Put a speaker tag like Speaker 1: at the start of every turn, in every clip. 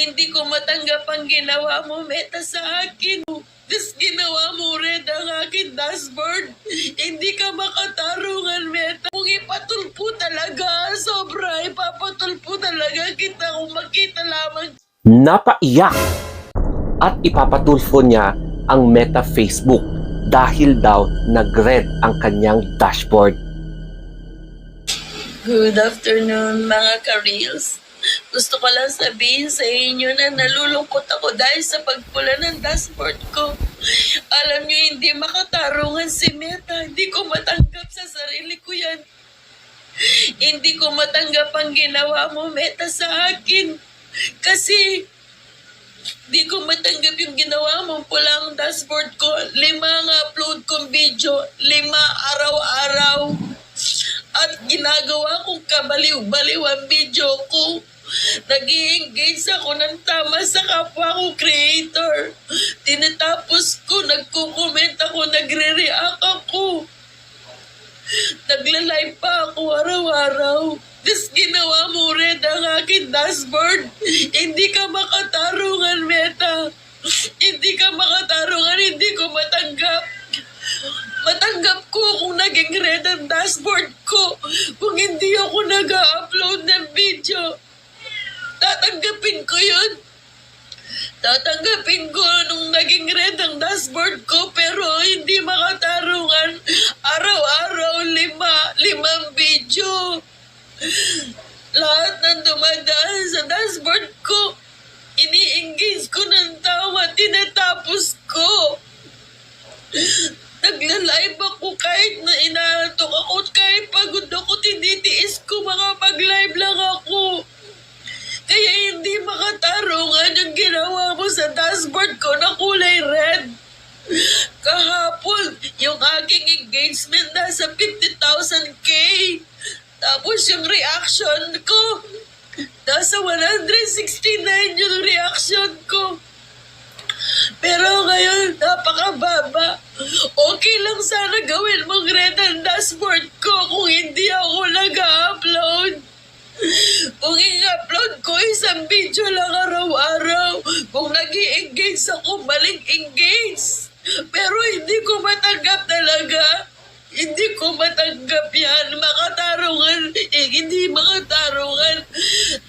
Speaker 1: Hindi ko matanggap ang ginawa mo, Meta, sa akin. Tapos ginawa mo red ang aking dashboard. Hindi ka makatarungan, Meta. Kung ipatulpo talaga, sobra, ipapatulpo talaga kita kung makita lamang.
Speaker 2: Napaiyak at ipapatulfo niya ang Meta Facebook dahil daw nag-red ang kanyang dashboard.
Speaker 1: Good afternoon, mga ka-reels. Gusto ko lang sabihin sa inyo na nalulungkot ako dahil sa pagpula ng dashboard ko. Alam niyo, hindi makatarungan si Meta. Hindi ko matanggap sa sarili ko yan. Hindi ko matanggap ang ginawa mo, Meta, sa akin. Kasi di ko matanggap yung ginawa mong pulang dashboard ko. 5 ang upload kong video, 5 araw-araw. At ginagawa kong kabaliw-baliw ang video ko. Nag-i-engage ako ng tama sa kapwa ko creator. Tinatapos ko, nagko-comment ako, nagre-react ako. Nagla-live pa ako araw-araw. Tapos ginawa mo red ang aking dashboard. Hindi ka makatarungan, Meta. Hindi ka makatarungan, hindi ko matanggap. Matanggap ko kung naging red ang dashboard ko. Kung hindi ako nag-upload ng video. Tatanggapin ko yun. Tatanggapin ko nung naging red ang dashboard ko, pero hindi makatarungan. Araw-araw, 5 video. Lahat ng dumadaan sa dashboard ko, ini-engage ko ng tawa, tinatapos ko. Nagla-live ako kahit na inaantok ako, kahit pagod ako, tinitiis ko, makapag-live lang ako. Kaya hindi makatarungan yung ginawa mo sa dashboard ko na kulay red. Kahapon, yung aking engagement nasa 50,000K. Tapos yung reaction ko, nasa 169 yung reaction ko. Pero ngayon, napakababa. Okay lang sana gawin mong red ang dashboard ko kung hindi ako nag-upload. Kung i-upload ko isang video lang araw-araw, kung nag-i-engage ako, maling engage. Pero hindi ko matanggap talaga. Hindi ko matanggap yan. Makatarungan, hindi makatarungan.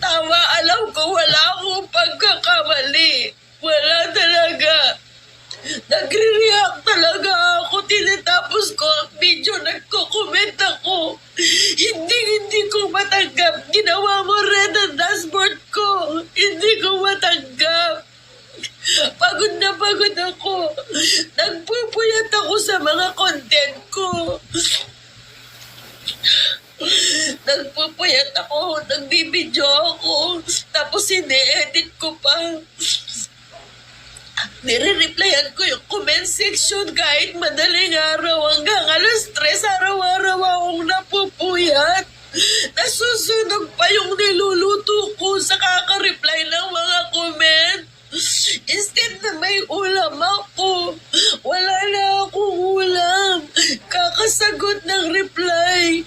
Speaker 1: Tawa, alam ko wala akong pagkakamali. Wala talaga. Nagre-react talaga ako. Tinatapos ko ang video, nagko-comment ako. Hindi ko matanggap. Ginawa mo red ang dashboard ko. Hindi ko matanggap. Pagod na pagod ako. Nagpupuyat ako sa mga content ko. Nagpupuyat ako. Nagbibideo ako. Tapos ini-edit ko pa. Nire-replyan ko yung comment section kahit madaling araw hanggang 3:00 araw-araw akong napupuyat. Nasusunog pa yung niluluto ko sa kaka-reply ng mga comment. Instead na may ulam ako, wala na akong ulam. Kakasagot ng reply,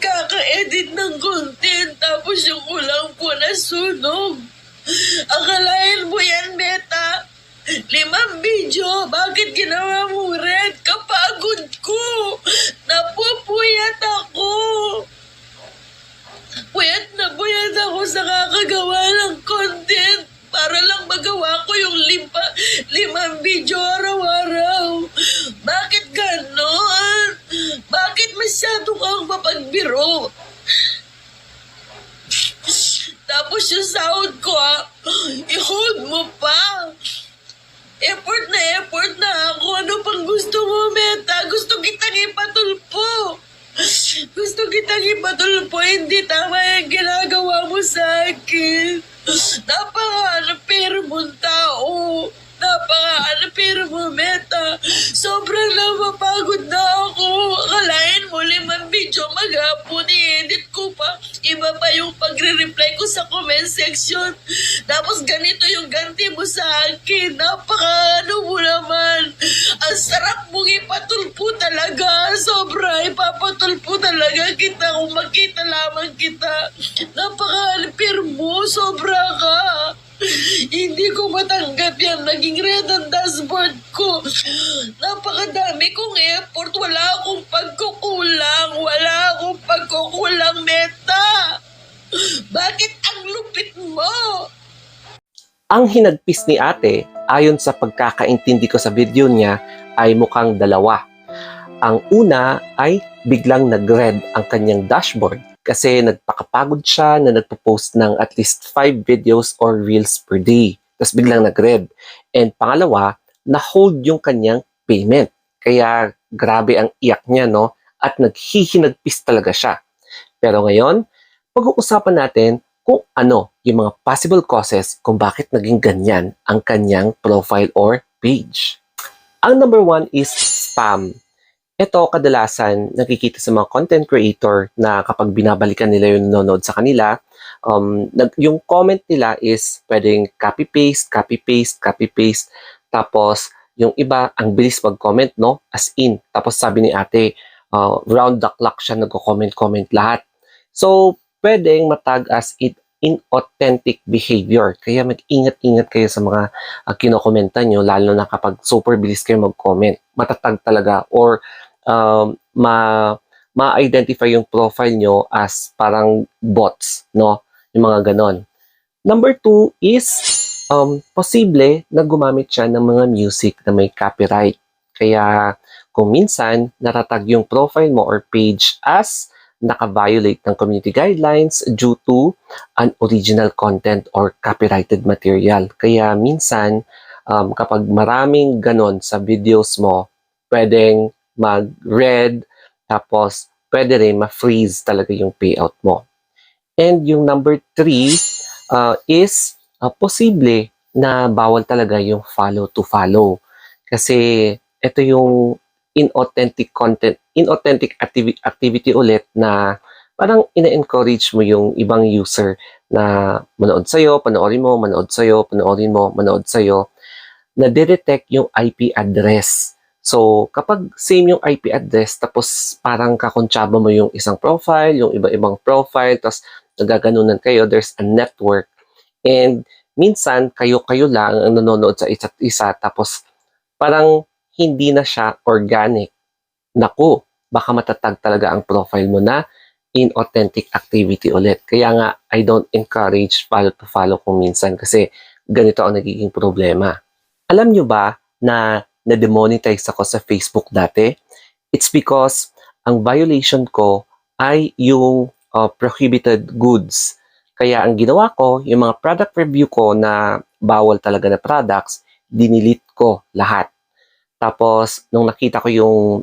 Speaker 1: kaka-edit ng content, tapos yung ulam ko nasunog. Akalain mo yan, Meta? 5 video, bakit ginawa mo red? Kapagod ko, napupuyat ako. Puyat na puyat ako sa kakagawa ng content para lang magawa ko yung 5 video araw-araw. Bakit ganon? Bakit masyado kang mapagbiro? Tapos yung sound ko, i-hold mo pa. Effort na ako. Ano pang gusto mo, Meta? Gusto kitang ipatulpo. Gusto kitang ipatulpo. Hindi tama yung ginagawa mo sa akin. Napaka-unfair mong tao. Napaka-unfair mo, Meta. Sobrang napapagod na ako. Akalain mo 5 video maghapon, i-edit ko pa. Iba pa yung pagre-reply ko sa comment section. Tapos ganito yung ganti mo sa akin. Napaka-ano mo naman. Ang sarap mong ipatulpo talaga. Sobra, ipapatulpo talaga kita kung makita lamang kita. Napaka-unfair mo. Sobra ka. Hindi ko matanggap yan. Naging red ang dashboard ko. Napakadami kong effort. Wala akong pagkukulang. Wala akong pagkukulang, Meta. Bakit ang lupit mo?
Speaker 2: Ang hinagpis ni ate, ayon sa pagkakaintindi ko sa video niya, ay mukhang dalawa. Ang una ay biglang nag-red ang kanyang dashboard kasi nagpakapagod siya na nagpo-post ng at least 5 videos or reels per day. Tapos biglang nag-red. And pangalawa, na-hold yung kanyang payment. Kaya grabe ang iyak niya, no? At naghihinagpis talaga siya. Pero ngayon, pag-uusapan natin kung ano yung mga possible causes kung bakit naging ganyan ang kanyang profile or page. Ang number one is spam. Ito kadalasan nakikita sa mga content creator na kapag binabalikan nila yung nanonood sa kanila, yung comment nila is pwedeng copy-paste, copy-paste, copy-paste. Tapos yung iba, ang bilis mag-comment, no? As in. Tapos sabi ni ate, round the clock siya nagko-comment-comment lahat. So, pwedeng matag as it inauthentic behavior. Kaya mag-ingat-ingat kayo sa mga kinokomenta nyo, lalo na kapag super bilis kayo mag-comment. Matatag talaga or ma-identify yung profile nyo as parang bots, no? Yung mga ganon. Number two is posible na gumamit siya ng mga music na may copyright. Kaya kung minsan natatag yung profile mo or page as naka-violate ng community guidelines due to unoriginal content or copyrighted material. Kaya minsan, kapag maraming ganon sa videos mo, pwedeng mag-red, tapos pwede rin ma-freeze talaga yung payout mo. And yung number three is posible na bawal talaga yung follow to follow. Kasi ito yung inauthentic content, inauthentic activity ulit na parang ina-encourage mo yung ibang user na manood sa'yo, panoorin mo, manood sa'yo, panoorin mo, manood sa'yo, na detect yung IP address. So, kapag same yung IP address, tapos parang kakontsaba mo yung isang profile, yung iba-ibang profile, tapos nagaganunan kayo, there's a network. And minsan, kayo-kayo lang ang nanonood sa isa't isa, tapos parang hindi na siya organic. Naku, baka matatag talaga ang profile mo na inauthentic activity ulit. Kaya nga, I don't encourage follow to follow kung minsan kasi ganito ang nagiging problema. Alam nyo ba na na-demonetize ako sa Facebook dati? It's because ang violation ko ay yung prohibited goods. Kaya ang ginawa ko, yung mga product review ko na bawal talaga na products, dinilit ko lahat. Tapos, nung nakita ko yung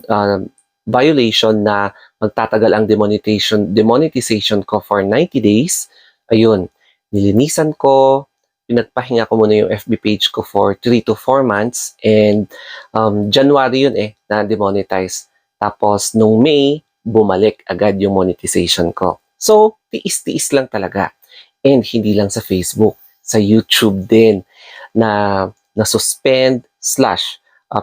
Speaker 2: violation na magtatagal ang demonetization ko for 90 days, ayun, nilinisan ko, pinagpahinga ko muna yung FB page ko for 3 to 4 months, and January yun na demonetize. Tapos, nung May, bumalik agad yung monetization ko. So, tiis-tiis lang talaga. And hindi lang sa Facebook, sa YouTube din, na na-suspend /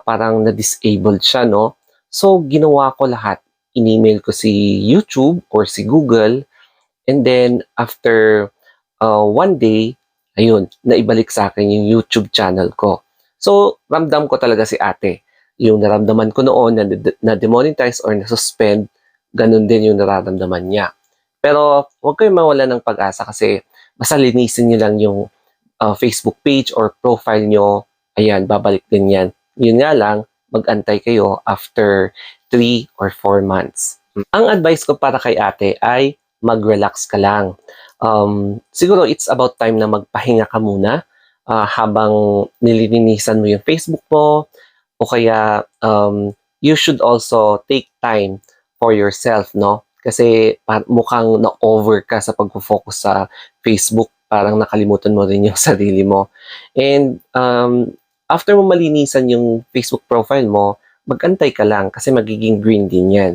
Speaker 2: parang na-disabled siya, no? So, ginawa ko lahat. In-email ko si YouTube or si Google. And then, after one day, ayun, naibalik sa akin yung YouTube channel ko. So, ramdam ko talaga si ate. Yung naramdaman ko noon na-demonetize or na-suspend, ganun din yung nararamdaman niya. Pero, huwag kayong mawala ng pag-asa kasi basta linisin niyo lang yung Facebook page or profile nyo. Ayan, babalik din yan. Yun nga lang, mag-antay kayo after 3 or 4 months. Ang advice ko para kay ate ay mag-relax ka lang. Siguro it's about time na magpahinga ka muna habang nililinisan mo yung Facebook mo o kaya you should also take time for yourself, no? Kasi mukhang na-over ka sa pag-focus sa Facebook, parang nakalimutan mo rin yung sarili mo. And after mo malinisan yung Facebook profile mo, mag-antay ka lang kasi magiging green din yan.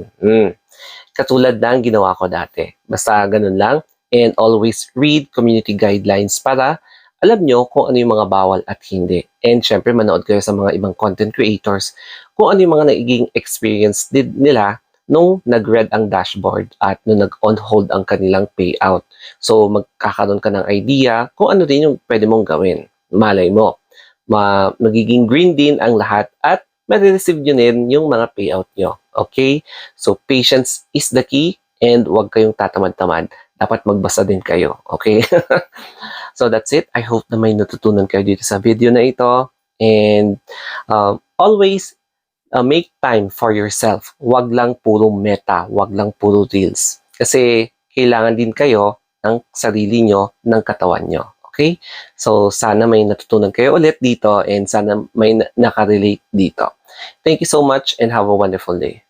Speaker 2: Katulad ng ginawa ko dati. Basta ganun lang. And always read community guidelines para alam nyo kung ano yung mga bawal at hindi. And syempre, manood kayo sa mga ibang content creators kung ano yung mga nagiging experience nila nung nag-red ang dashboard at nung nag-on hold ang kanilang payout. So, magkakaroon ka ng idea kung ano din yung pwede mong gawin. Malay mo, magiging green din ang lahat at ma-receive nyo din yung mga payout nyo. Okay? So, patience is the key and huwag kayong tatamad-tamad. Dapat magbasa din kayo. Okay? So, that's it. I hope na may natutunan kayo dito sa video na ito. And always make time for yourself. Huwag lang puro meta. Huwag lang puro reels. Kasi kailangan din kayo ng sarili nyo, ng katawan nyo. Okay? So, sana may natutunan kayo ulit dito and sana may nakarelate dito. Thank you so much and have a wonderful day.